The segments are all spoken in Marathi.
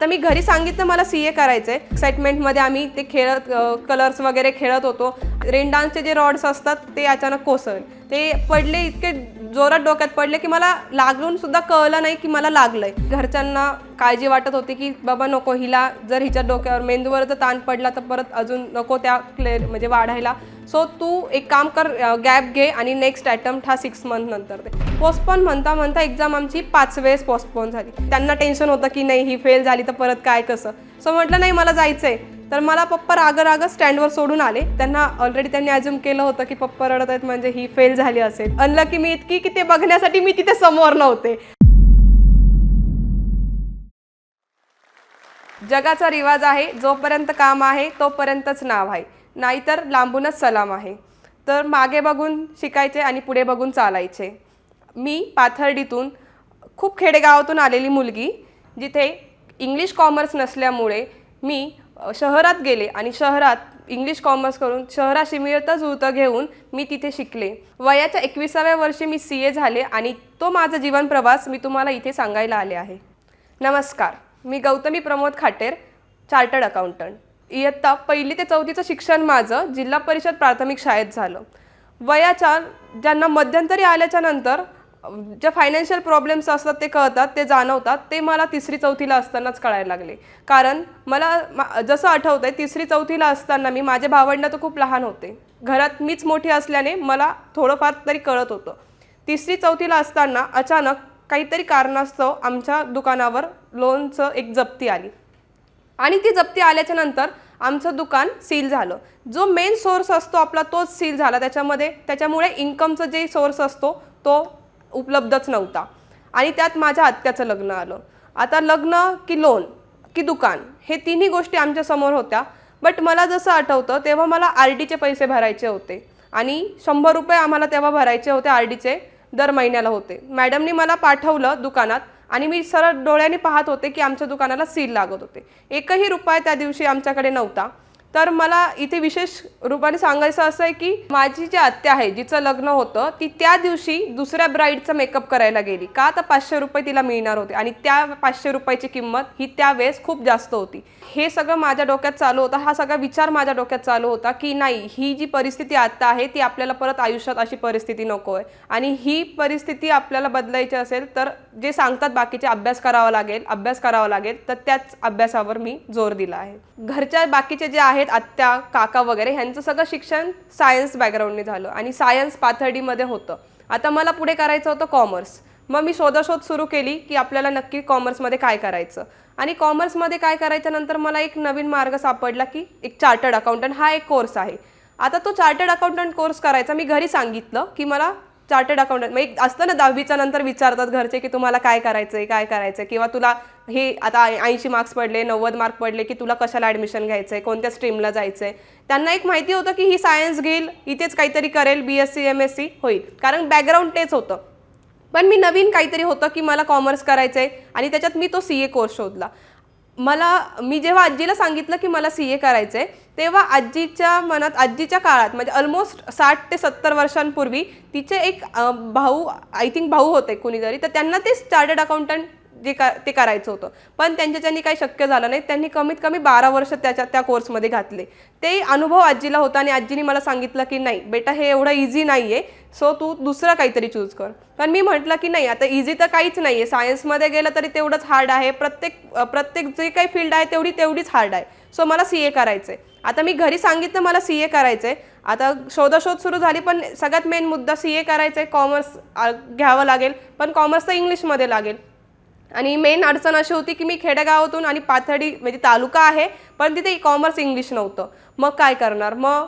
तर मी घरी सांगितलं मला CA करायचं आहे. एक्साइटमेंटमध्ये आम्ही ते खेळत कलर्स वगैरे खेळत होतो. रेन डान्सचे जे रॉड्स असतात ते अचानक कोसळले. ते पडले, इतके जोरात डोक्यात पडले की मला लागून सुद्धा कळलं नाही की मला लागलंय. घरच्यांना काळजी वाटत होती की बाबा नको, हिला जर हिच्या डोक्यावर मेंदूवर जर ताण पडला तर परत अजून नको त्या म्हणजे वाढायला. सो तू एक काम कर, गॅप घे आणि नेक्स्ट अटेम्प्ट हा 6 मंथ नंतर दे. पोस्टपोन म्हणता म्हणता एक्झाम आमची 5 वेळेस पोस्टपोन झाली. त्यांना टेन्शन होतं की नाही ही फेल झाली तर परत काय कसं. सो म्हटलं नाही मला जायचं आहे. तर मला पप्पा राग स्टँडवर सोडून आले. त्यांना ऑलरेडी त्यांनी अज्युम केलं होतं की पप्पा रडत आहेत म्हणजे ही फेल झाली असेल. अनलकी मी इतकी की ते बघण्यासाठी मी तिथे समोर नव्हते. जगाचा रिवाज आहे, जोपर्यंत काम आहे तोपर्यंतच नाव आहे, नाहीतर लांबूनच सलाम आहे. तर मागे बघून शिकायचे आणि पुढे बघून चालायचे. मी पाथर्डीतून खूप खेडेगावातून आलेली मुलगी, जिथे इंग्लिश कॉमर्स नसल्यामुळे मी शहरात गेले आणि शहरात इंग्लिश कॉमर्स करून शहराशी मिळतं जुळतं घेऊन मी तिथे शिकले. वयाच्या 21व्या वर्षी मी CA झाले आणि तो माझा जीवन प्रवास मी तुम्हाला इथे सांगायला आले आहे. नमस्कार, मी गौतमी प्रमोद खाटेर, चार्टर्ड अकाउंटंट. इयत्ता 1ली ते 4थीचं शिक्षण माझं जिल्हा परिषद प्राथमिक शाळेत झालं. वयाच्या ज्यांना मध्यंतरी आल्याच्या नंतर ज्या फायनान्शियल प्रॉब्लेम्स असतात ते कळतात, ते जाणवतात, ते मला 3री-4थीला असतानाच कळायला लागले. कारण मला जसं आठवतं आहे 3री-4थीला असताना माझे भावंडं तर खूप लहान होते. घरात मीच मोठी असल्याने मला थोडंफार तरी कळत होतं. 3री-4थीला असताना अचानक काहीतरी कारणास्तव आमच्या दुकानावर लोनचं एक जप्ती आली आणि ती जप्ती आल्याच्या नंतर आमचं दुकान सील झालं. जो मेन सोर्स असतो आपला तोच सील झाला. त्याच्यामुळे इन्कमचं जे सोर्स असतो तो उपलब्धच नव्हता आणि त्यात माझ्या आत्याचं लग्न आलं. आता लग्न की लोन की दुकान हे तिन्ही गोष्टी आमच्यासमोर होत्या. बट मला जसं आठवतं तेव्हा मला RDचे पैसे भरायचे होते आणि 100 रुपये आम्हाला तेव्हा भरायचे होते. RDचे दर महिन्याला होते. मॅडमनी मला पाठवलं दुकानात आणि मी सरळ डोळ्यांनी पाहत होते की आमच्या दुकानाला सील लागत होते. 1ही रुपया त्या दिवशी आमच्याकडे नव्हता. तर मला इथे विशेष रूपाने सांगायचं असं आहे की माझी जी आत्या आहे जिचं लग्न होतं ती त्या दिवशी दुसऱ्या ब्राईडचा मेकअप करायला गेली. का तर 500 रुपये तिला मिळणार होते आणि त्या 500 रुपयाची किंमत ही त्यावेळेस खूप जास्त होती. हे सगळं माझ्या डोक्यात चालू होतं. हा सगळा विचार माझ्या डोक्यात चालू होता की नाही, ही जी परिस्थिती आता आहे ती आपल्याला परत आयुष्यात अशी परिस्थिती नको आहे आणि ही परिस्थिती आपल्याला बदलायची असेल तर जे सांगतात बाकीचे अभ्यास करावा लागेल तर त्याच अभ्यासावर मी जोर दिला आहे. घरच्या बाकीचे जे आहेत आत्या काका वगैरे ह्यांचं सगळं शिक्षण सायन्स बॅकग्राऊंडने झालं आणि सायन्स पाथर्डीमध्ये होतं. आता मला पुढे करायचं होतं कॉमर्स. मग मी शोधाशोध सुरू केली की आपल्याला नक्की कॉमर्समध्ये काय करायचं आणि कॉमर्समध्ये काय करायच्या नंतर मला एक नवीन मार्ग सापडला की एक चार्टर्ड अकाउंटंट हा एक कोर्स आहे. आता तो चार्टर्ड अकाउंटंट कोर्स करायचा मी घरी सांगितलं की मला चार्टर्ड अकाउंटंट मग एक असतं ना 10वीच्या नंतर विचारतात घरचे की तुम्हाला काय करायचं किंवा तुला हे आता 80 मार्क्स पडले 90 मार्क पडले की तुला कशाला ॲडमिशन घ्यायचं आहे, कोणत्या स्ट्रीमला जायचं आहे. त्यांना एक माहिती होतं की ही सायन्स घेईल, इथेच काहीतरी करेल, BSc MSc होईल, कारण बॅकग्राऊंड तेच होतं. पण मी नवीन काहीतरी होतं की मला कॉमर्स करायचं आहे आणि त्याच्यात मी तो CA कोर्स शोधला. मी जेव्हा आजीला सांगितलं की मला CA करायचं आहे तेव्हा आजीच्या काळात म्हणजे ऑलमोस्ट 60 ते 70 वर्षांपूर्वी तिचे एक भाऊ होते कुणीतरी, तर त्यांना ते चार्टर्ड अकाउंटंट ते करायचं होतं. पण त्यांनी काही शक्य झालं नाही. त्यांनी कमीत कमी 12 वर्ष त्या कोर्समध्ये घातले. ते अनुभव आजीला होता आणि आजीने मला सांगितलं की नाही बेटा, हे एवढं इझी नाही आहे, सो तू दुसरं काहीतरी चूज कर. पण मी म्हटलं की नाही, आता इझी तर काहीच नाही आहे. सायन्समध्ये गेलं तरी तेवढंच हार्ड आहे. प्रत्येक जे काही फील्ड आहे तेवढीच हार्ड आहे. सो मला CA करायचं आहे. आता मी घरी सांगितलं मला CA करायचं आहे. आता शोधाशोध सुरू झाली, पण सगळ्यात मेन मुद्दा CA करायचं आहे. कॉमर्स घ्यावं लागेल, पण कॉमर्स तर इंग्लिशमध्ये लागेल. आणि मेन अडचण अशी होती की मी खेडेगावातून आणि पाथर्डी म्हणजे तालुका आहे पण तिथे कॉमर्स इंग्लिश नव्हतं. मग काय करणार? मग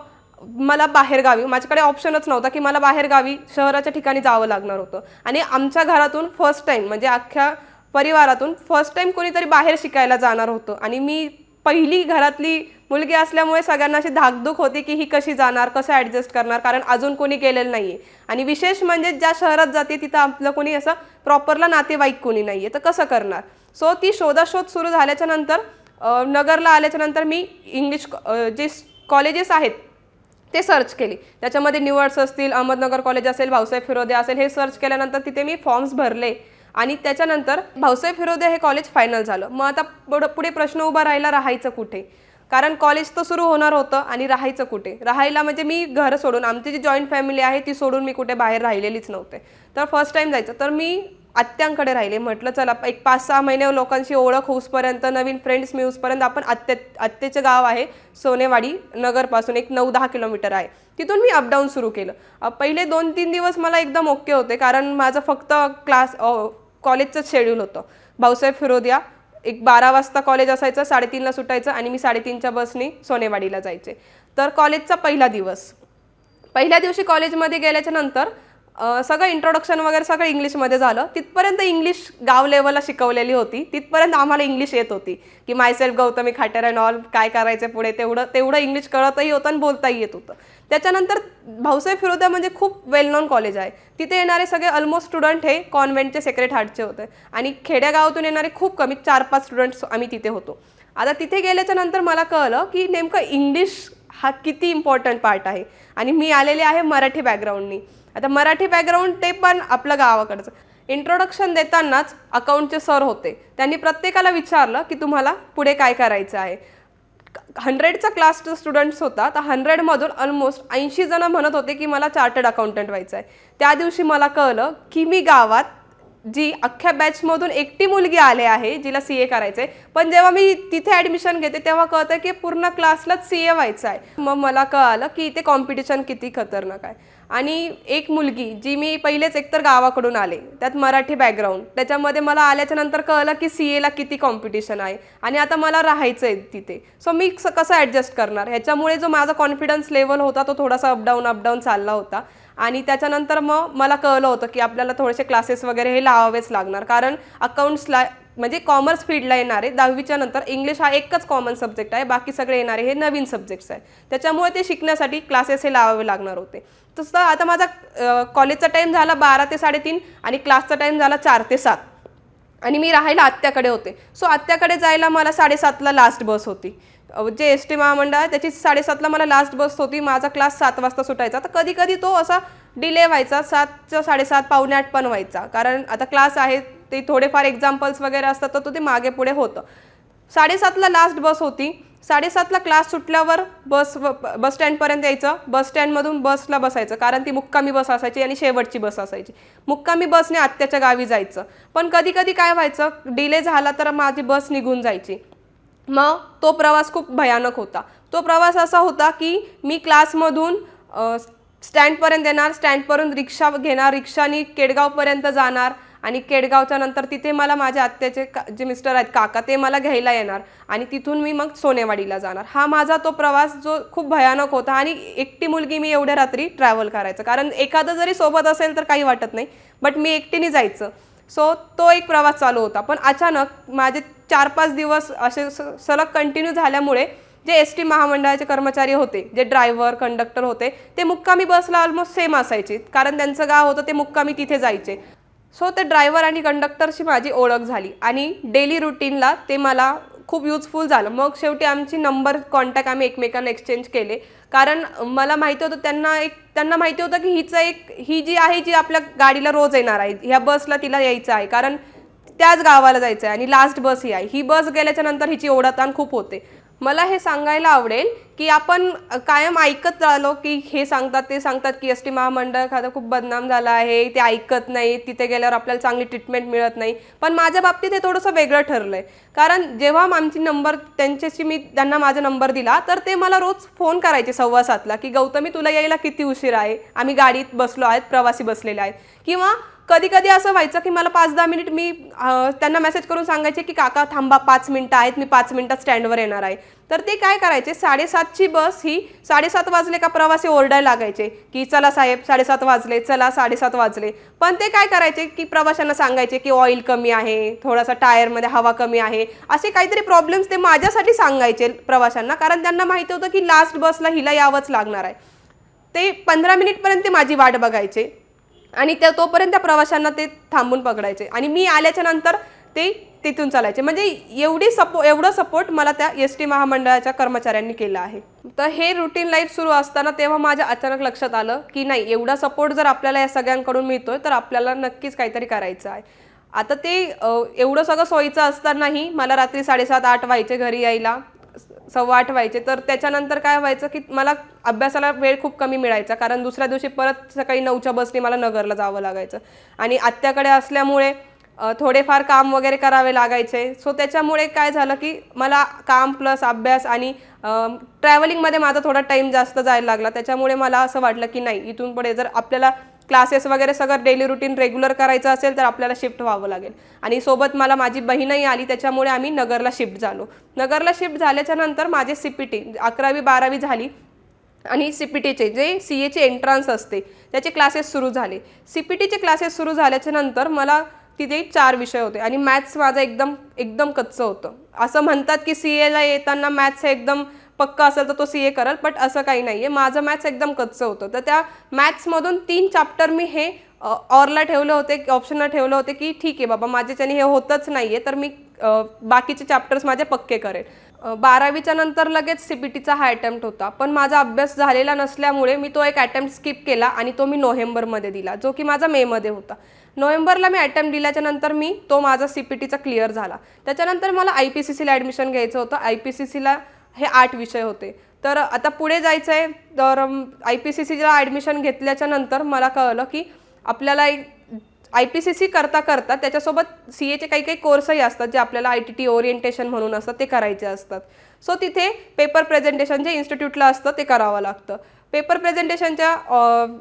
मला बाहेरगावी, माझ्याकडे ऑप्शनच नव्हता की मला बाहेरगावी शहराच्या ठिकाणी जावं लागणार होतं. आणि आमच्या घरातून फर्स्ट टाईम म्हणजे अख्ख्या परिवारातून फर्स्ट टाईम कोणीतरी बाहेर शिकायला जाणार होतं आणि मी पहिली घरातली मुलगी असल्यामुळे सगळ्यांना अशी धाकधूक होती की ही कशी जाणार, कसं ॲडजस्ट करणार, कारण अजून कोणी गेलेलं नाही आहे. आणि विशेष म्हणजे ज्या शहरात जाते तिथं आपलं कोणी असं प्रॉपरला नातेवाईक कोणी नाही आहे, तर कसं करणार. सो ती शोधाशोध सुरू झाल्याच्या नंतर नगरला आल्याच्या नंतर मी इंग्लिश जे कॉलेजेस आहेत ते सर्च केली. त्याच्यामध्ये न्यूअर्स असतील, अहमदनगर कॉलेज असेल, भाऊसाहेब फिरोदे असेल, हे सर्च केल्यानंतर तिथे मी फॉर्म्स भरले आणि त्याच्यानंतर भाऊसाहेब फिरोदे हे कॉलेज फायनल झालं. मग आता पुढे प्रश्न उभा राहिला, राहायचं कुठे? कारण कॉलेज तर सुरू होणार होतं आणि राहायचं कुठे? राहायला म्हणजे मी घर सोडून, आमची जी जॉईंट फॅमिली आहे ती सोडून मी कुठे बाहेर राहिलेलीच नव्हते. तर फर्स्ट टाइम जायचं, तर मी आत्यांकडे राहिले. म्हटलं चला एक 5-6 महिने लोकांशी ओळख होऊसपर्यंत, नवीन फ्रेंड्स मिळूसपर्यंत आपण आत्याचं गाव आहे सोनेवाडी नगरपासून एक 9-10 किलोमीटर आहे, तिथून मी अपडाऊन सुरू केलं. पहिले 2-3 दिवस मला एकदम ओके होते, कारण माझं फक्त कॉलेजचं शेड्यूल होतं. भाऊसाहेब फिरोदिया एक 12 वाजता कॉलेज असायचं, 3:30ला सुटायचं आणि मी 3:30च्या बसनी सोनेवाडीला जायचे. तर कॉलेजचा पहिल्या दिवशी कॉलेजमध्ये गेल्याच्या नंतर सगळं इंट्रोडक्शन वगैरे सगळं इंग्लिशमध्ये झालं. तिथपर्यंत इंग्लिश गाव लेवलला शिकवलेली होती, तिथपर्यंत आम्हाला इंग्लिश येत होती की मायसेल्फ गौतमी खाटेर अँड ऑल, काय करायचं पुढे तेवढं इंग्लिश कळतही होतं आणि बोलताही येत होतं. त्याच्यानंतर भाऊसाहेब फिरोदिया म्हणजे खूप वेल नोन कॉलेज आहे. तिथे येणारे सगळे ऑलमोस्ट स्टुडंट हे कॉन्व्हेंटचे सेक्रेट हार्टचे होते आणि खेड्यागावातून येणारे खूप कमी 4-5 स्टुडंट्स आम्ही तिथे होतो. आता तिथे गेल्याच्या नंतर मला कळलं की नेमकं इंग्लिश हा किती इम्पॉर्टंट पार्ट आहे. आणि मी आलेले आहे मराठी बॅकग्राऊंडनी. आता मराठी बॅकग्राऊंड ते पण आपलं गावाकडचं. इंट्रोडक्शन देतानाच अकाउंटचे सर होते, त्यांनी प्रत्येकाला विचारलं की तुम्हाला पुढे काय करायचं आहे. 100चा क्लास स्टुडंट्स होता, तर 100मधून ऑलमोस्ट 80 जण म्हणत होते की मला चार्टर्ड अकाउंटंट व्हायचं आहे. त्या दिवशी मला कळलं की मी गावात जी अख्ख्या बॅचमधून एकटी मुलगी आले आहे जिला CA करायचं आहे, पण जेव्हा मी तिथे ॲडमिशन घेते तेव्हा कळतं की पूर्ण क्लासलाच CA व्हायचं आहे. मग मला कळालं की इथे कॉम्पिटिशन किती खतरनाक आहे. आणि एक मुलगी जी मी पहिलेच एकतर गावाकडून आले, त्यात मराठी बॅकग्राऊंड, त्याच्यामध्ये मला आल्याच्या नंतर कळलं की CAला किती कॉम्पिटिशन आहे आणि आता मला राहायचं आहे तिथे. सो मी कसं ॲडजस्ट करणार, ह्याच्यामुळे जो माझा कॉन्फिडन्स लेवल होता तो थोडासा अपडाऊन चालला होता. आणि त्याच्यानंतर मग मला कळलं होतं की आपल्याला थोडेसे क्लासेस वगैरे हे लावावेच लागणार, कारण अकाउंट्सला म्हणजे कॉमर्स फील्डला येणारे 10वीच्या नंतर इंग्लिश हा एकच कॉमन सब्जेक्ट आहे, बाकी सगळे येणारे हे नवीन सब्जेक्ट्स आहे. त्याच्यामुळे ते शिकण्यासाठी क्लासेस हे लावावे लागणार होते. तसं आता माझा कॉलेजचा टाईम झाला 12 ते 3:30 आणि क्लासचा टाईम झाला 4 ते 7 आणि मी राहायला आत्याकडे होते. सो आत्याकडे जायला मला 7:30ला लास्ट बस होती. जे ST महामंडळ आहे त्याची 7:30ला मला लास्ट बस होती. माझा क्लास 7 वाजता सुटायचा, तर कधी कधी तो असा डिले व्हायचा, 7च्या 7:30 पावणे 8 पण व्हायचा, कारण आता क्लास आहे ते थोडेफार एक्झाम्पल्स वगैरे असतात तर ते मागे पुढे होतं. 7:30ला लास्ट बस होती. 7:30ला क्लास सुटल्यावर बस स्टँडपर्यंत यायचं, बस स्टँडमधून बसला बसायचं, कारण ती मुक्कामी बस असायची आणि शेवटची बस असायची. मुक्कामी बसने आत्याच्या गावी जायचं, पण कधी कधी काय व्हायचं, डिले झाला तर माझी बस निघून जायची. मग तो प्रवास खूप भयानक होता. तो प्रवास असा होता की मी क्लासमधून स्टँडपर्यंत येणार, स्टँडपर्यंत रिक्षा घेणार, रिक्षानी केडगावपर्यंत जाणार आणि केडगावच्या नंतर तिथे मला माझ्या आत्याचे जे मिस्टर आहेत काका, ते मला घ्यायला येणार आणि तिथून मी मग सोनेवाडीला जाणार. हा माझा तो प्रवास जो खूप भयानक होता. आणि एकटी मुलगी मी एवढ्या रात्री ट्रॅव्हल करायचं, कारण एखादं जरी सोबत असेल तर काही वाटत नाही, बट मी एकटीने जायचं. सो तो एक प्रवास चालू होता. पण अचानक माझे 4-5 दिवस असे सलग कंटिन्यू झाल्यामुळे जे ST महामंडळाचे कर्मचारी होते, जे ड्रायव्हर कंडक्टर होते, ते मुक्कामी बसला ऑलमोस्ट सेम असायचे, कारण त्यांचं गाव होतं ते मुक्कामी तिथे जायचे. सो ते ड्रायव्हर आणि कंडक्टरशी माझी ओळख झाली आणि डेली रुटीनला ते मला खूप युजफुल झालं. मग शेवटी आमची नंबर कॉन्टॅक्ट आम्ही एकमेकांना एक्सचेंज केले, कारण मला माहिती होतं त्यांना माहिती होतं की ही जी आहे जी आपल्या गाडीला रोज येणार आहे, ह्या बसला तिला यायचं आहे, कारण त्याच गावाला जायचं आहे आणि लास्ट बस ही आहे. ही बस गेल्याच्या नंतर हिची ओढाताण खूप होते. मला हे सांगायला आवडेल की आपण कायम ऐकत राहिलो की हे सांगतात ते सांगतात की ST महामंडळ खातं खूप बदनाम झालं आहे, ते ऐकत नाही, तिथे गेल्यावर आपल्याला चांगली ट्रीटमेंट मिळत नाही. पण माझ्या बाबतीत हे थोडंसं वेगळं ठरलं आहे, कारण जेव्हा आमची नंबर त्यांच्याशी मी त्यांना माझा नंबर दिला तर ते मला रोज फोन करायचे 7:15ला की गौतमी तुला यायला किती उशीर आहे, आम्ही गाडीत बसलो आहेत, प्रवासी बसलेले आहेत. किंवा कधी कधी असं व्हायचं की मला 5-10 मिनिट मी त्यांना मेसेज करून सांगायचे की काका थांबा 5 मिनिटं आहेत, मी 5 मिनिटात स्टँडवर येणार आहे. तर ते काय करायचे, 7:30ची बस ही 7:30 वाजले का प्रवासी ओरडायला लागायचे की चला साहेब 7:30 वाजले, चला 7:30 वाजले. पण ते काय करायचे की प्रवाशांना सांगायचे की ऑइल कमी आहे, थोडासा टायरमध्ये हवा कमी आहे, असे काहीतरी प्रॉब्लेम्स ते माझ्यासाठी सांगायचे प्रवाशांना, कारण त्यांना माहिती होतं की लास्ट बसला हिला यावंच लागणार आहे. ते 15 मिनिटपर्यंत ते माझी वाट बघायचे आणि तोपर्यंत त्या प्रवाशांना ते थांबून पकडायचे आणि मी आल्याच्या नंतर ते तिथून चालायचे. म्हणजे एवढं सपोर्ट मला त्या ST महामंडळाच्या कर्मचाऱ्यांनी केला आहे. तर हे रुटीन लाईफ सुरू असताना तेव्हा माझ्या अचानक लक्षात आलं की नाही, एवढा सपोर्ट जर आपल्याला या सगळ्यांकडून मिळतोय तर आपल्याला नक्कीच काहीतरी करायचं आहे. आता ते एवढं सगळं सोयीचं असतानाही मला रात्री 7:30-8 व्हायचे घरी यायला, 7:15 व्हायचे. तर त्याच्यानंतर काय व्हायचं की मला अभ्यासाला वेळ खूप कमी मिळायचा, कारण दुसऱ्या दिवशी परत सकाळी 9च्या बसने मला नगरला जावं लागायचं आणि आत्याकडे असल्यामुळे थोडेफार काम वगैरे करावे लागायचे. सो त्याच्यामुळे काय झालं की मला काम प्लस अभ्यास आणि ट्रॅव्हलिंगमध्ये माझा थोडा टाईम जास्त जायला लागला. त्याच्यामुळे मला असं वाटलं की नाही, इथून पुढे जर आपल्याला क्लासेस वगैरे सगळं डेली रुटीन रेग्युलर करायचं असेल तर आपल्याला शिफ्ट व्हावं लागेल. आणि सोबत मला माझी बहीणही आली, त्याच्यामुळे आम्ही नगरला शिफ्ट झालो. नगरला शिफ्ट झाल्याच्या नंतर माझे CPT 11वी-12वी झाली आणि CPTचे जे CAचे एंट्रन्स असते त्याचे क्लासेस सुरू झाले. CPTचे क्लासेस सुरू झाल्याच्या नंतर मला तिथे 4 विषय होते आणि मॅथ्स माझं एकदम कच्चं होतं. असं म्हणतात की CAला येताना मॅथ्स हे एकदम पक्का असेल तर तो CA करेल, बट असं काही नाही आहे. माझं मॅथ्स एकदम कच्चं होतं. तर त्या मॅथ्समधून 3 चॅप्टर मी हे ऑरला ठेवले होते, ऑप्शनला ठेवले होते की ठीक आहे बाबा, माझ्याच्याने हे होतच नाही आहे तर मी बाकीचे चॅप्टर्स माझे पक्के करेल. 12वीच्या नंतर लगेच CPTचा हा अटेम्प्ट होता, पण माझा अभ्यास झालेला नसल्यामुळे मी तो एक अटेम्प्ट स्किप केला आणि तो मी नोव्हेंबरमध्ये दिला, जो की माझा मेमध्ये होता. नोव्हेंबरला मी अटेम्प्ट दिल्याच्या नंतर तो माझा CPTचा क्लिअर झाला. त्याच्यानंतर मला IPCCला ॲडमिशन घ्यायचं होतं. IPCCला हे 8 विषय होते. तर आता पुढे जायचं आहे, तर IPCCला ॲडमिशन घेतल्याच्या नंतर मला कळलं की आपल्याला IPCC करता करता त्याच्यासोबत CAचे काही कोर्सही असतात जे आपल्याला ITT ओरिएंटेशन म्हणून असतात, ते करायचे असतात. सो तिथे पेपर प्रेझेंटेशन जे इन्स्टिट्यूटला असतं ते करावं लागतं. पेपर प्रेझेंटेशनच्या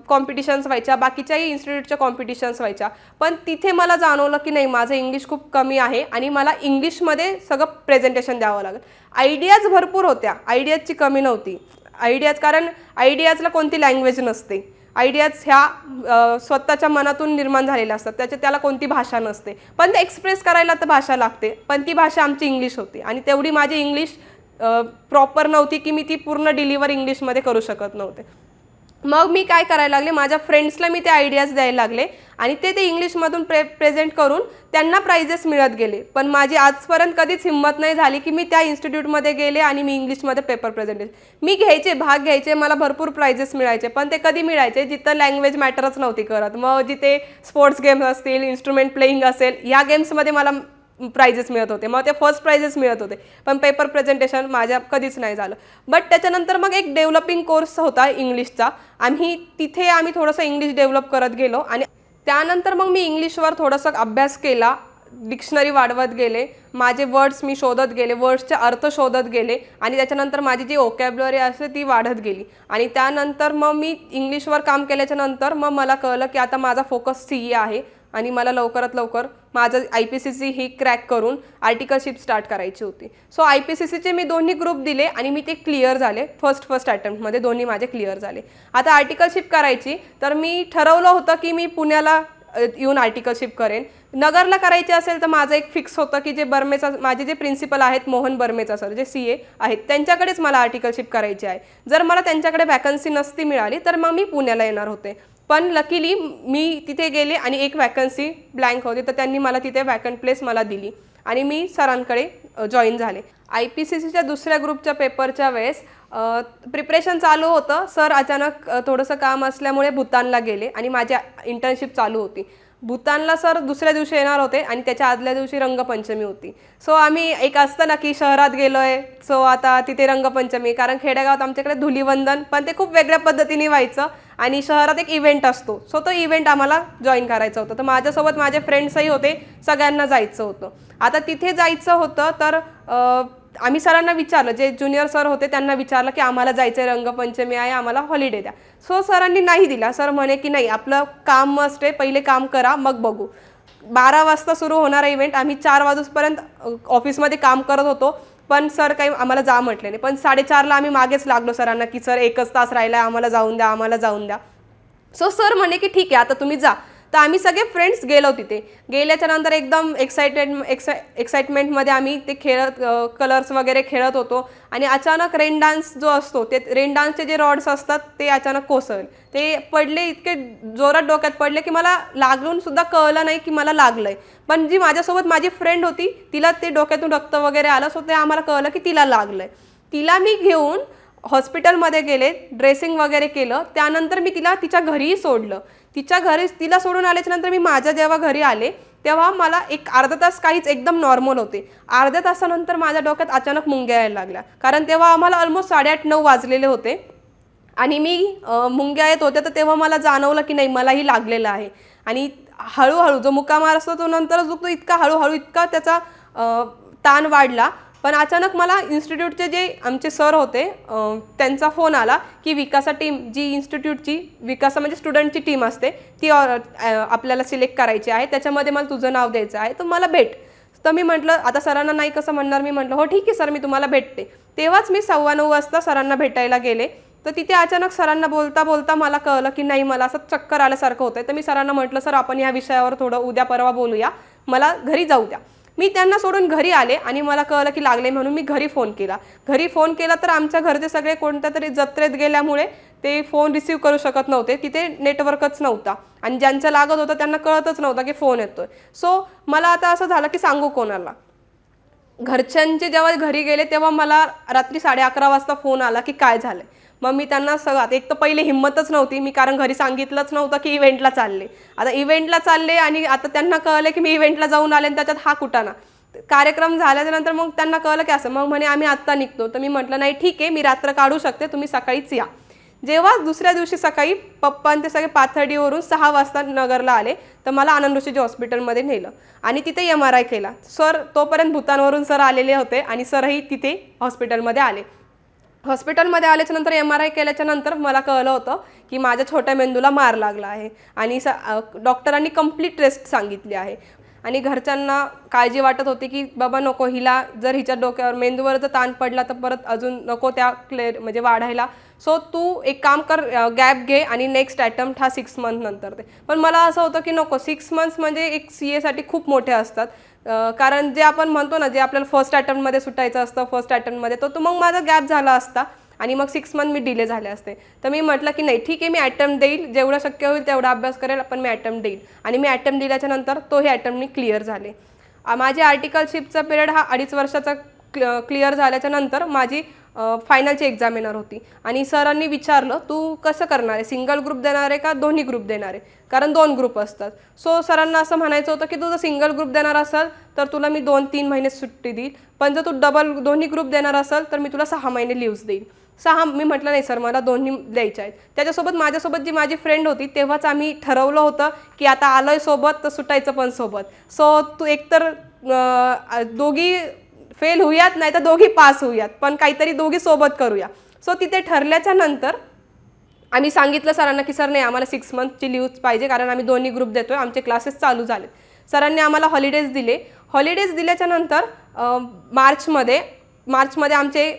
कॉम्पिटिशन्स व्हायच्या, बाकीच्याही इन्स्टिट्यूटच्या कॉम्पिटिशन्स व्हायच्या, पण तिथे मला जाणवलं की नाही, माझं इंग्लिश खूप कमी आहे आणि मला इंग्लिशमध्ये सगळं प्रेझेंटेशन द्यावं लागेल. आयडियाज भरपूर होत्या, आयडियाजची कमी नव्हती. कारण आयडियाजला कोणती लँग्वेज नसते. आयडियाज ह्या स्वतःच्या मनातून निर्माण झालेल्या असतात, त्याला कोणती भाषा नसते, पण ते एक्सप्रेस करायला तर भाषा लागते. पण ती भाषा आमची इंग्लिश होती आणि तेवढी माझी इंग्लिश प्रॉपर नव्हती की मी ती पूर्ण डिलिव्हर इंग्लिशमध्ये करू शकत नव्हते. मग मी काय करायला लागले, माझ्या फ्रेंड्सला मी ते आयडियाज द्यायला लागले आणि ते इंग्लिशमधून प्रेझेंट करून त्यांना प्राइजेस मिळत गेले. पण माझी आजपर्यंत कधीच हिंमत नाही झाली की मी त्या इन्स्टिट्यूटमध्ये गेले आणि मी इंग्लिशमध्ये पेपर प्रेझेंटेशन मी भाग घ्यायचे, मला भरपूर प्राइजेस मिळायचे, पण ते कधी मिळायचे जिथं लँग्वेज मॅटरच नव्हती करत. मग जिथे स्पोर्ट्स गेम्स असतील, इन्स्ट्रुमेंट प्लेईंग असेल, या गेम्समध्ये मला प्राइजेस मिळत होते, मग ते फर्स्ट प्राइजेस मिळत होते, पण पेपर प्रेझेंटेशन माझ्या कधीच नाही झालं. बट त्याच्यानंतर मग एक डेव्हलपिंग कोर्स होता इंग्लिशचा, तिथे आम्ही थोडंसं इंग्लिश डेव्हलप करत गेलो आणि त्यानंतर मग मी इंग्लिशवर थोडासा अभ्यास केला, डिक्शनरी वाढवत गेले, माझे वर्ड्स मी शोधत गेले, वर्ड्सचे अर्थ शोधत गेले आणि त्याच्यानंतर माझी जी वोकॅब्युलरी असते ती वाढत गेली. आणि त्यानंतर मग मी इंग्लिशवर काम केल्याच्या नंतर मग मला कळलं की आता माझा फोकस CA आहे आणि मला लवकरात लवकर माझं IPCC ही क्रॅक करून आर्टिकलशिप स्टार्ट करायची होती. सो IPCCचे मी दोन्ही ग्रुप दिले आणि मी ते क्लिअर झाले. फर्स्ट अटेम्प्टमध्ये दोन्ही माझे क्लिअर झाले. आता आर्टिकलशिप करायची, तर मी ठरवलं होतं की मी पुण्याला येऊन आर्टिकलशिप करेन. नगरला करायची असेल तर माझं एक फिक्स होतं की माझे जे प्रिन्सिपल आहेत मोहन बर्मेचा सर, जे CA आहेत, त्यांच्याकडेच मला आर्टिकलशिप करायची आहे. जर मला त्यांच्याकडे वॅकन्सी नसती मिळाली तर मग मी पुण्याला येणार होते. पण लकीली मी तिथे गेले आणि एक वॅकन्सी ब्लँक होती, तर त्यांनी मला तिथे वॅकंट प्लेस मला दिली आणि मी सरांकडे जॉईन झाले. IPCCच्या दुसऱ्या ग्रुपच्या पेपरच्या वेळेस प्रिपरेशन चालू होतं. सर अचानक थोडंसं काम असल्यामुळे भूतानला गेले आणि माझी इंटर्नशिप चालू होती. भूतानला सर दुसऱ्या दिवशी येणार होते आणि त्याच्या आदल्या दिवशी रंगपंचमी होती. सो आम्ही एक असतं ना की शहरात गेलो आहे, सो आता तिथे रंगपंचमी, कारण खेडेगावात आमच्याकडे धुलीवंदन, पण ते खूप वेगळ्या पद्धतीने व्हायचं आणि शहरात एक इव्हेंट असतो. सो तो इव्हेंट आम्हाला जॉईन करायचा होता. तर माझ्यासोबत माझे फ्रेंड्सही होते, सगळ्यांना जायचं होतं. आता तिथे जायचं होतं तर आम्ही सरांना विचारलं, जे ज्युनियर सर होते त्यांना विचारलं की आम्हाला जायचं आहे, रंगपंचमी आहे, आम्हाला हॉलिडे द्या. सो सरांनी नाही दिला. सर म्हणे की नाही, आपलं काम मस्ट आहे, पहिले काम करा मग बघू. 12 वाजता सुरू होणारा इव्हेंट, आम्ही 4 वाजेपर्यंत ऑफिसमध्ये काम करत होतो, पण सर काही आम्हाला जा म्हटले नाही. पण 4:30ला आम्ही मागेच लागलो सरांना की सर 1च तास राहिला आहे, आम्हाला जाऊन द्या. सो सर म्हणे की ठीक आहे, आता तुम्ही जा. तर आम्ही सगळे फ्रेंड्स गेलो. तिथे गेल्याच्या नंतर एकदम एक्साइटमेंटमध्ये आम्ही ते कलर्स वगैरे खेळत होतो आणि अचानक रेन डान्स जो असतो, ते रेन डान्सचे जे रॉड्स असतात ते अचानक कोसळले. ते पडले, इतके जोरात डोक्यात पडले की मला लागून सुद्धा कळलं नाही की मला लागलंय. पण जी माझ्यासोबत माझी फ्रेंड होती, तिला ते डोक्यातून रक्त वगैरे आलं, सो ते आम्हाला कळलं की तिला लागलंय. तिला मी घेऊन हॉस्पिटलमध्ये गेले, ड्रेसिंग वगैरे केलं. त्यानंतर मी तिला तिच्या घरीही सोडलं. तिला सोडून आल्याच्या नंतर मी जेव्हा घरी आले तेव्हा मला एक अर्धा तास काहीच एकदम नॉर्मल होते. अर्ध्या तासानंतर माझ्या डोक्यात अचानक मुंग्या यायला लागल्या, कारण तेव्हा आम्हाला ऑलमोस्ट 8:30-9 वाजलेले होते आणि मी मुंग्या येत होत्या, तर तेव्हा मला जाणवलं की नाही मलाही लागलेलं आहे. आणि हळूहळू जो मुक्कामार असतो तो नंतरच दुखतो, इतका हळूहळू इतका त्याचा ताण वाढला. पण अचानक मला इन्स्टिट्यूटचे जे आमचे सर होते त्यांचा फोन आला की विकासा टीम, जी इन्स्टिट्यूटची विकासा म्हणजे स्टुडंटची टीम असते ती आपल्याला सिलेक्ट करायची आहे, त्याच्यामध्ये मला तुझं नाव द्यायचं आहे, तर मला भेट. तर मी म्हटलं आता सरांना नाही कसं म्हणणार, मी म्हटलं हो ठीक आहे सर, मी तुम्हाला भेटते. तेव्हाच मी 9:15 वाजता सरांना भेटायला गेले. तर तिथे अचानक सरांना बोलता बोलता मला कळलं की नाही मला असं चक्कर आल्यासारखं होतंय. तर मी सरांना म्हटलं सर आपण या विषयावर थोडं उद्या परवा बोलूया, मला घरी जाऊ द्या. मी त्यांना सोडून घरी आले आणि मला कळलं की लागले म्हणून मी घरी फोन केला. तर आमच्या घरचे सगळे कोणत्या तरी जत्रेत गेल्यामुळे ते फोन रिसीव्ह करू शकत नव्हते, तिथे नेटवर्कच नव्हता आणि ज्यांचं लागत होतं त्यांना कळतच नव्हतं की फोन येतोय. सो मला आता असं झालं की सांगू कोणाला. घरच्यांचे जेव्हा घरी गेले तेव्हा मला रात्री 11:30 वाजता फोन आला की काय झालंय. मग मी त्यांना सगळं, एक तर पहिले हिंमतच नव्हती मी, कारण घरी सांगितलंच नव्हतं की इव्हेंटला चालले. आता इव्हेंटला चालले आणि आता त्यांना कळलं की मी इव्हेंटला जाऊन आले आणि त्याच्यात हा कुटाणा. कार्यक्रम झाल्याच्या नंतर मग त्यांना कळलं की असं. मग म्हणे आम्ही आत्ता निघतो. तर मी म्हटलं नाही ठीक आहे, मी रात्र काढू शकते, तुम्ही सकाळीच या. जेव्हा दुसऱ्या दिवशी सकाळी पप्पा ते सगळे पाथर्डीवरून 6 वाजता नगरला आले, तर मला आनंद ऋषीजी हॉस्पिटलमध्ये नेलं आणि तिथे MRI केला. सर तोपर्यंत भूतानवरून सर आलेले होते आणि सरही तिथे हॉस्पिटलमध्ये आले. हॉस्पिटलमध्ये आल्याच्या नंतर MRI केल्याच्या नंतर मला कळलं होतं की माझ्या छोट्या मेंदूला मार लागला आहे आणि डॉक्टरांनी कंप्लीट रेस्ट सांगितली आहे. आणि घरच्यांना काळजी वाटत होती की बाबा नको, हिला जर हिच्या डोक्यावर मेंदूवर जर ताण पडला तर परत अजून नको त्या म्हणजे वाढायला. सो तू एक काम कर, गॅप घे आणि नेक्स्ट अटेम्प्ट हा 6 मंथ नंतर दे. पण मला असं होतं की नको, 6 मंथ्स म्हणजे एक CA साठी खूप मोठे असतात. कारण जे आपण म्हणतो ना, जे आपल्याला फर्स्ट अटेम्प्टमध्ये सुटायचं असतं फर्स्ट अटेम्प्टमध्ये, तो मग माझा गॅप झाला असता आणि मग 6 मंथ मी डिले झाले असते. तर मी म्हटलं की नाही ठीक आहे, मी अटेम्प्ट देईल, जेवढं शक्य होईल तेवढा अभ्यास करेल, पण मी अटेम्प्ट देईल. आणि मी अटेम्प्ट दिल्याच्या नंतर तोही अटेम्प्ट मी क्लिअर झाले. माझी आर्टिकलशिपचा पिरियड हा 2.5 वर्षाचा क्लिअर झाल्याच्या नंतर माझी फायनलची एक्झाम येणार होती आणि सरांनी विचारलं तू कसं करणार आहे, सिंगल ग्रुप देणार आहे का दोन्ही ग्रुप देणार आहे, कारण 2 ग्रुप असतात. सो सरांना असं म्हणायचं होतं की तू जर सिंगल ग्रुप देणार असेल तर तुला मी 2-3 महिने सुट्टी देईल, पण जर तू दोन्ही ग्रुप देणार असेल तर मी तुला 6 महिने लिव्स देईल. मी म्हटलं नाही सर, मला दोन्ही द्यायचे आहेत. त्याच्यासोबत माझ्यासोबत जी माझी फ्रेंड होती तेव्हाच आम्ही ठरवलं होतं की आता आलोय सोबत तर सुटायचं पण सोबत. सो तू एकतर दोघी फेल होऊयात नाही तर दोघी पास होऊयात, पण काहीतरी दोघी सोबत करूया. सो तिथे ठरल्याच्या नंतर आम्ही सांगितलं सरांना की सर नाही, आम्हाला 6 मंथची लिव्ह पाहिजे, कारण आम्ही दोन्ही ग्रुप देतोय, आमचे क्लासेस चालू झाले. सरांनी आम्हाला हॉलिडेज दिले. हॉलिडेज दिल्याच्या नंतर मार्चमध्ये आमचे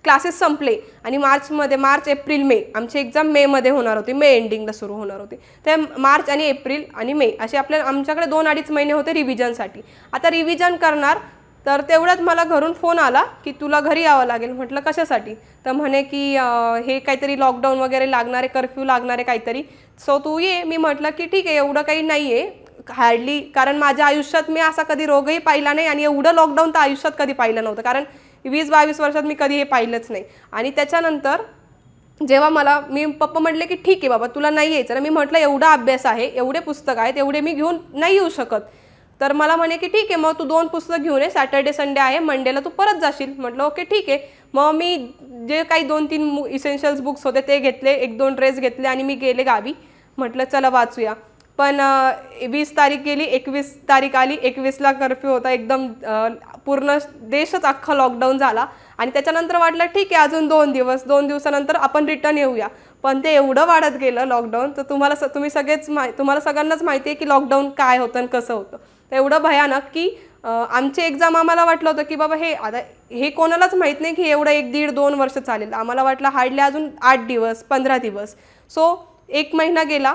क्लासेस संपले आणि मार्च एप्रिल मे आमची एक्झाम मेमध्ये होणार होती, मे एंडिंगला सुरू होणार होती. ते मार्च आणि एप्रिल आणि मे असे आमच्याकडे 2-2.5 महिने होते रिव्हिजनसाठी. आता रिव्हिजन करणार तर तेवढ्यात मला घरून फोन आला की तुला घरी यावं लागेल. म्हटलं कशासाठी, तर म्हणे की हे काहीतरी लॉकडाऊन वगैरे लागणार आहे, कर्फ्यू लागणार आहे काहीतरी, सो तू ये. मी म्हटलं की ठीक आहे, एवढं काही नाही आहे हार्डली, कारण माझ्या आयुष्यात मी असा कधी रोगही पाहिला नाही आणि एवढं लॉकडाऊन तर आयुष्यात कधी पाहिलं नव्हतं, कारण 20-22 वर्षात मी कधी हे पाहिलंच नाही. आणि त्याच्यानंतर जेव्हा मी पप्पा म्हटले की ठीक आहे बाबा तुला नाही यायचं ना, मी म्हटलं एवढा अभ्यास आहे, एवढे पुस्तक आहेत, एवढे मी घेऊन नाही येऊ शकत. तर मला म्हणे की ठीक आहे, मग तू 2 पुस्तक घेऊन ये, सॅटर्डे संडे आहे, मंडेला तू परत जाशील. म्हटलं ओके ठीक आहे. मग मी जे काही 2-3 इसेन्शियल्स बुक्स होते ते घेतले, 1-2 ड्रेस घेतले आणि मी गेले गावी. म्हटलं चला वाचूया. पण 20 तारीख गेली, 21 तारीख आली, 21ला कर्फ्यू होता, एकदम पूर्ण देशच अख्खा लॉकडाऊन झाला. आणि त्याच्यानंतर वाटलं ठीक आहे अजून 2 दिवसानंतर आपण रिटर्न येऊया. पण ते एवढं वाढत गेलं लॉकडाऊन, तर तुम्हाला सगळ्यांनाच माहिती आहे की लॉकडाऊन काय होतं आणि कसं होतं. तर एवढं भयानक की आमचे एक्झाम आम्हाला वाटलं होतं की बाबा हे कोणालाच माहीत नाही की एवढं 1-1.5-2 वर्ष चालेल. आम्हाला वाटलं हार्डली अजून 8 दिवस 15 दिवस. सो 1 महिना गेला.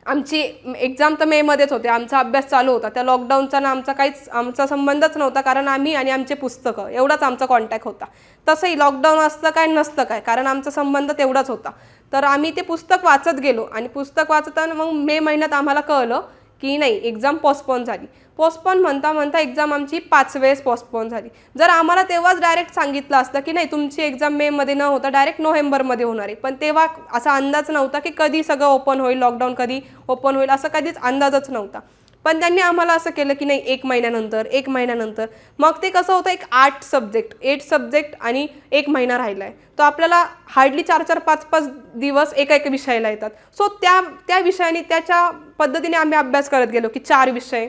आमची एक्झाम तर मेमध्येच होते, आमचा अभ्यास चालू होता. त्या लॉकडाऊनचा ना आमचा संबंधच नव्हता, कारण आम्ही आणि आमचे पुस्तकं एवढाच आमचा कॉन्टॅक्ट होता. तसंही लॉकडाऊन असतं काय नसतं काय, कारण आमचा संबंध तेवढाच होता. तर आम्ही ते पुस्तक वाचत गेलो आणि पुस्तक वाचताना मग मे महिन्यात आम्हाला कळलं की नाही एक्झाम पोस्टपोन झाली. पोस्टपोन म्हणता एक्झाम आमची 5 वेळेस पोस्टपोन झाली. जर आम्हाला तेव्हाच डायरेक्ट सांगितलं असतं की नाही तुमची एक्झाम मेमध्ये न होता डायरेक्ट नोव्हेंबरमध्ये होणार आहे, पण तेव्हा असा अंदाज नव्हता की कधी सगळं ओपन होईल, लॉकडाऊन कधी ओपन होईल, असं कधीच अंदाजच नव्हता. पण त्यांनी आम्हाला असं केलं की नाही 1 महिन्यानंतर मग ते कसं होतं, एक 8 सब्जेक्ट आणि 1 महिना राहिला आहे, तो आपल्याला हार्डली 4-4, 5-5 दिवस एका विषयाला येतात. सो त्या विषयाने त्याच्या पद्धतीने आम्ही अभ्यास करत गेलो की 4 विषय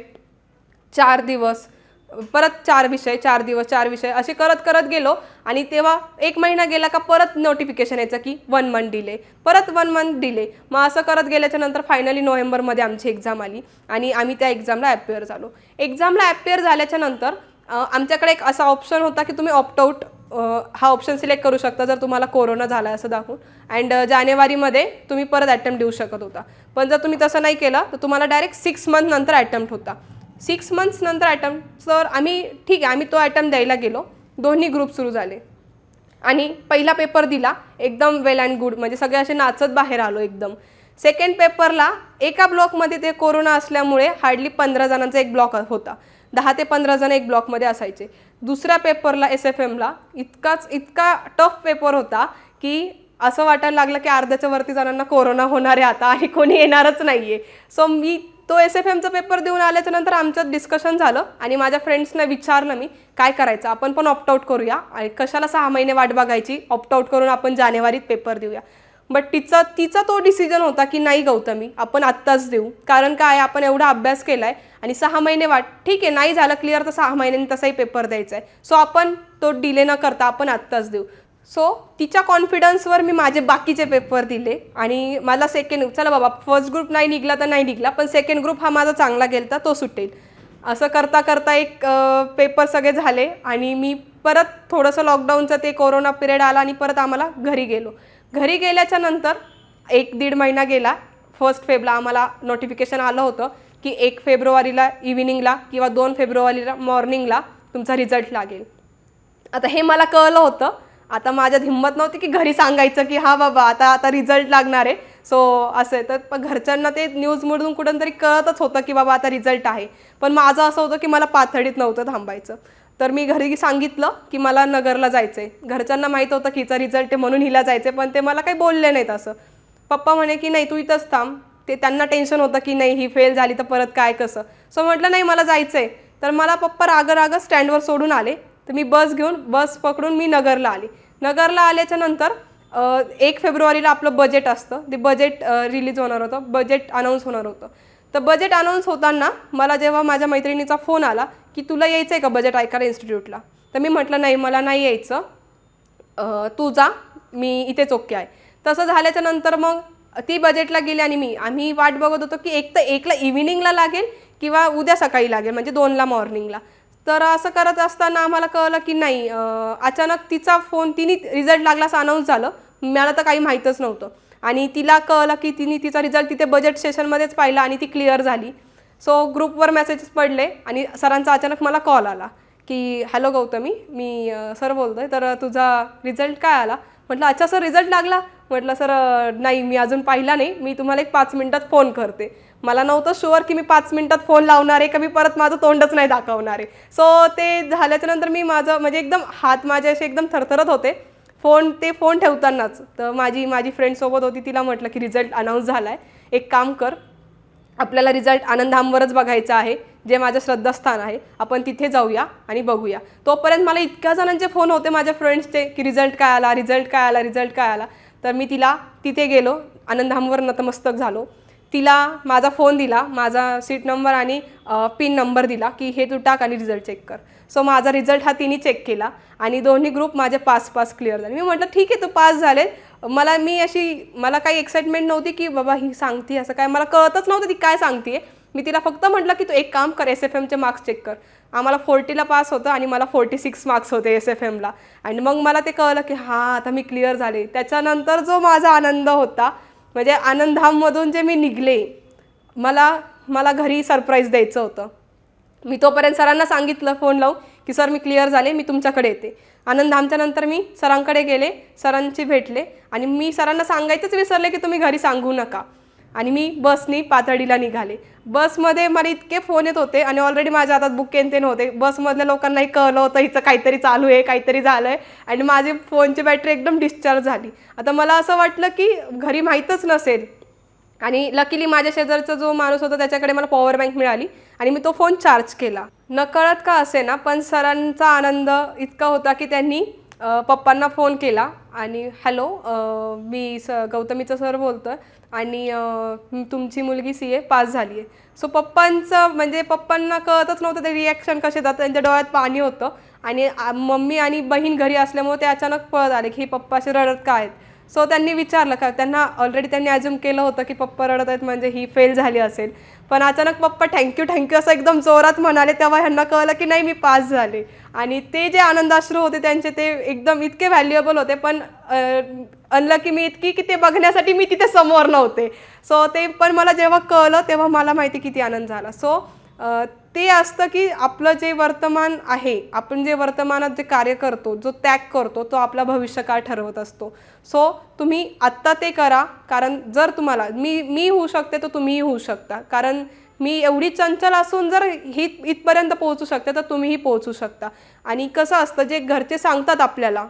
4 दिवस, परत 4 विषय 4 दिवस 4 विषय असे करत करत गेलो. आणि तेव्हा 1 महिना गेला का परत नोटिफिकेशन यायचं की 1 मंथ डिले, परत 1 मंथ डिले. मग असं करत गेल्याच्या नंतर फायनली नोव्हेंबरमध्ये आमची एक्झाम आली आणि आम्ही त्या एक्झामला ॲपियर झालो. एक्झामला ॲपियर झाल्याच्या नंतर आमच्याकडे एक असा ऑप्शन होता की तुम्ही ऑप्ट आऊट हा ऑप्शन सिलेक्ट करू शकता जर तुम्हाला कोरोना झाला असं दाखवून. अँड जानेवारीमध्ये तुम्ही परत अटेम्प्ट देऊ शकत होता. पण जर तुम्ही तसं नाही केलं तर तुम्हाला डायरेक्ट 6 मंथ नंतर अटेम्प्ट होता. 6 मंथ्स नंतर अटेम्प्ट. तर आम्ही तो अटेम्प्ट द्यायला गेलो. दोन्ही ग्रुप सुरू झाले आणि पहिला पेपर दिला एकदम वेल अँड गुड, म्हणजे सगळे असे नाचत बाहेर आलो एकदम. सेकंड पेपरला एका ब्लॉकमध्ये ते कोरोना असल्यामुळे हार्डली 15 जणांचा एक ब्लॉक होता. 10 ते 15 जण एक ब्लॉकमध्ये असायचे. दुसऱ्या पेपरला SFMला इतका टफ पेपर होता की असं वाटायला लागलं की अर्ध्याच्या वरती जणांना कोरोना होणार आहे आता आणि कोणी येणारच नाही आहे. सो मी तो SFMचा पेपर देऊन आल्याच्या नंतर आमच्यात डिस्कशन झालं आणि माझ्या फ्रेंड्सना विचारलं मी काय करायचं, आपण पण ऑप्ट आऊट करूया आणि कशाला 6 महिने वाट बघायची, ऑप्ट आऊट करून आपण जानेवारीत पेपर देऊया. बट तिचा तो डिसिजन होता की नाही गौतमी, आपण आत्ताच देऊ. कारण काय, आपण एवढा अभ्यास केला आहे आणि 6 महिने वाट, ठीक आहे नाही झालं क्लिअर तर 6 महिन्यांनी तसाही पेपर द्यायचा आहे. सो आपण तो डिले न करता आपण आत्ताच देऊ. सो तिच्या कॉन्फिडन्सवर मी माझे बाकीचे पेपर दिले आणि मला चला बाबा फर्स्ट ग्रुप नाही निघला तर नाही निघला, पण सेकंड ग्रुप हा माझा चांगला गेला तो सुटेल. असं करता करता एक पेपर सगळे झाले आणि मी परत थोडंसं लॉकडाऊनचं ते कोरोना पिरियड आला आणि परत आम्हाला घरी गेलो. घरी गेल्याच्या नंतर 1-1.5 महिना गेला. 1 फेब्रुवारीला आम्हाला नोटिफिकेशन आलं होतं की 1 फेब्रुवारीला इव्हिनिंगला किंवा 2 फेब्रुवारीला मॉर्निंगला तुमचा रिझल्ट लागेल. आता हे मला कळलं होतं. आता माझ्यात हिंमत नव्हती की घरी सांगायचं की हा बाबा आता रिझल्ट लागणार आहे. सो असं तर पण घरच्यांना ते न्यूजमधून कुठून तरी कळतच होतं की बाबा आता रिझल्ट आहे. पण माझं असं होतं की मला पाथर्डीत नव्हतं थांबायचं. तर मी घरी सांगितलं की मला नगरला जायचं आहे. घरच्यांना माहीत होतं की हिचा रिझल्ट आहे म्हणून हिला जायचं आहे, पण ते मला काही बोलले नाहीत. असं पप्पा म्हणे की नाही तू इथंच थांब. त्यांना टेन्शन होतं की नाही ही फेल झाली तर परत काय कसं. सो म्हटलं नाही मला जायचं आहे. तर मला पप्पा रागं स्टँडवर सोडून आले. तर मी बस पकडून मी नगरला आले. नगरला आल्याच्या नंतर 1 फेब्रुवारीला आपलं बजेट असतं, ते बजेट रिलीज होणार होतं, बजेट अनाऊन्स होणार होतं. तर बजेट अनाऊन्स होताना मला जेव्हा माझ्या मैत्रिणीचा फोन आला की तुला यायचं आहे का बजेट ऐकायला इन्स्टिट्यूटला, तर मी म्हटलं नाही मला नाही यायचं, तू जा, मी इथेच ओके आहे. तसं झाल्याच्या नंतर मग ती बजेटला गेली आणि आम्ही वाट बघत होतो की एक तर 1ला इव्हिनिंगला लागेल किंवा उद्या सकाळी लागेल, म्हणजे 2ला मॉर्निंगला. तर असं करत असताना आम्हाला कळलं की नाही, अचानक तिचा फोन, तिने रिझल्ट लागला असं अनाऊन्स झालं. मला तर काही माहीतच नव्हतं आणि तिला कळलं की तिने तिचा रिझल्ट तिथे बजेट सेशनमध्येच पाहिला आणि ती क्लिअर झाली. सो ग्रुपवर मेसेजेस पडले आणि सरांचा अचानक मला कॉल आला की हॅलो गौतमी, मी सर बोलतो आहे, तर तुझा रिझल्ट काय आला. म्हटलं अच्छा सर रिझल्ट लागला. म्हटलं सर नाही मी अजून पाहिला नाही, मी तुम्हाला एक 5 मिनिटात फोन करते. मला नव्हतं शुअर की मी 5 मिनिटात फोन लावणार आहे का मी परत माझं तोंडच नाही दाखवणार आहे. सो ते झाल्याच्या नंतर मी माझं म्हणजे एकदम हात माझे असे एकदम थरथरत होते. फोन ठेवतानाच तर माझी फ्रेंडसोबत होती, तिला म्हटलं की रिझल्ट अनाऊन्स झाला आहे, एक काम कर, आपल्याला रिझल्ट आनंदधामवरच बघायचं आहे, जे माझं श्रद्धास्थान आहे, आपण तिथे जाऊया आणि बघूया. तोपर्यंत मला इतक्या जणांचे फोन होते माझ्या फ्रेंड्सचे की रिझल्ट काय आला. तर मी तिथे गेलो, आनंदधामवर नतमस्तक झालो. तिला माझा फोन दिला, माझा सीट नंबर आणि पिन नंबर दिला की हे तू टाक आणि रिझल्ट चेक कर. सो माझा रिझल्ट हा तिने चेक केला आणि दोन्ही ग्रुप माझे पास क्लिअर झाले. मी म्हटलं ठीक आहे तू पास झाले. मला काही एक्साइटमेंट नव्हती की बाबा ही सांगते असं काय, मला कळतच नव्हतं ती काय सांगते. मी तिला फक्त म्हटलं की तू एक काम कर, SFMचे मार्क्स चेक कर. आम्हाला 40ला पास होतं आणि मला 46 मार्क्स होते SFMला. आणि मग मला ते कळलं की हां आता मी क्लिअर झाले. त्याच्यानंतर जो माझा आनंद होता, म्हणजे आनंदधाममधून जे मी निघले, मला घरी सरप्राईज द्यायचं होतं. मी तोपर्यंत सरांना सांगितलं फोन लावून की सर मी क्लिअर झाले, मी तुमच्याकडे येते. आनंदधामच्या नंतर मी सरांकडे गेले, सरांची भेटले आणि मी सरांना सांगायचंच विसरले की तुम्ही घरी सांगू नका. आणि मी बसनी पाथर्डीला निघाले. बसमध्ये मला इतके फोन येत होते आणि ऑलरेडी माझ्या हातात बुक केन होते. बसमधल्या लोकांनाही कळलं होतं हिचं काहीतरी चालू आहे, काहीतरी झालं आहे आणि माझी फोनची बॅटरी एकदम डिस्चार्ज झाली. आता मला असं वाटलं की घरी माहीतच नसेल आणि लकीली माझ्या शेजारचा जो माणूस होता त्याच्याकडे मला पॉवर बँक मिळाली आणि मी तो फोन चार्ज केला. नकळत का असे ना, पण सरांचा आनंद इतका होता की त्यांनी पप्पांना फोन केला आणि हॅलो, मी गौतमीचं सर बोलतो आहे आणि तुमची मुलगी CA पास झाली आहे. सो पप्पांचं म्हणजे पप्पांना कळतच नव्हतं ते रिॲक्शन कसे जातं, त्यांच्या डोळ्यात पाणी होतं. आणि मम्मी आणि बहीण घरी असल्यामुळे ते अचानक पळत आले की हे पप्पा असे रडत का आहेत. सो त्यांनी विचारलं का, त्यांना ऑलरेडी त्यांनी अज्युम केलं होतं की पप्पा रडत आहेत म्हणजे ही फेल झाली असेल. पण अचानक पप्पा थँक्यू असं एकदम जोरात म्हणाले, तेव्हा ह्यांना कळलं की नाही मी पास झाले. आणि ते जे आनंदाश्रू होते त्यांचे ते एकदम इतके व्हॅल्युएबल होते. पण अनलकी मी इतकी की ते बघण्यासाठी मी तिथे समोर नव्हते. सो ते पण मला जेव्हा कळलं तेव्हा मला माहिती किती आनंद झाला. सो ते असतं की आपलं जे वर्तमान आहे, आपण जे वर्तमानात जे कार्य करतो, जो त्याग करतो, तो आपला भविष्यकाळ ठरवत असतो. सो तुम्ही आत्ता ते करा, कारण जर तुम्हाला मी होऊ शकते तर तुम्हीही होऊ शकता. कारण मी एवढी चंचल असून जर इथपर्यंत पोहोचू शकते तर तुम्हीही पोहोचू शकता. आणि कसं असतं, जे घरचे सांगतात आपल्याला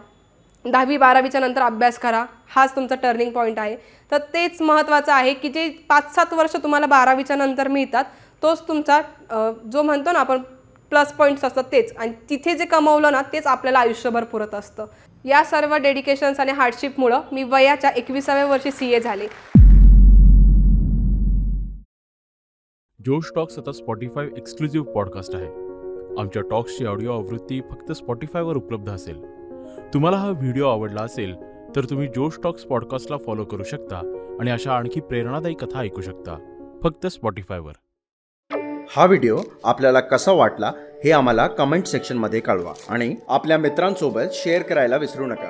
10वी-12वीच्या नंतर अभ्यास करा, हाच तुमचा टर्निंग पॉईंट आहे, तर तेच महत्त्वाचं आहे की जे 5-7 वर्ष तुम्हाला 12वीच्या नंतर मिळतात तोच तुमचा जो म्हणतो ना आपण प्लस पॉईंट्स असतात तेच. आणि तिथे जे कमवलं ना तेच आपल्याला आयुष्यभर पुरत असतं. या सर्व डेडिकेशन्स आणि हार्डशिपमुळं मी वयाच्या 21व्या वर्षी CA झाले. जोश टॉक्स आता स्पॉटिफाय एक्सक्लुझिव्ह पॉडकास्ट आहे. आमच्या टॉक्सची ऑडिओ आवृत्ती फक्त स्पॉटिफायवर उपलब्ध असेल. तुम्हाला हा व्हिडिओ आवडला असेल तर तुम्ही जोश टॉक्स पॉडकास्टला फॉलो करू शकता आणि अशा आणखी प्रेरणादायी कथा ऐकू शकता, फक्त स्पॉटिफायवर. हा व्हिडिओ आपल्याला कसा वाटला हे आम्हाला कमेंट सेक्शनमध्ये कळवा आणि आपल्या मित्रांसोबत शेअर करायला विसरू नका.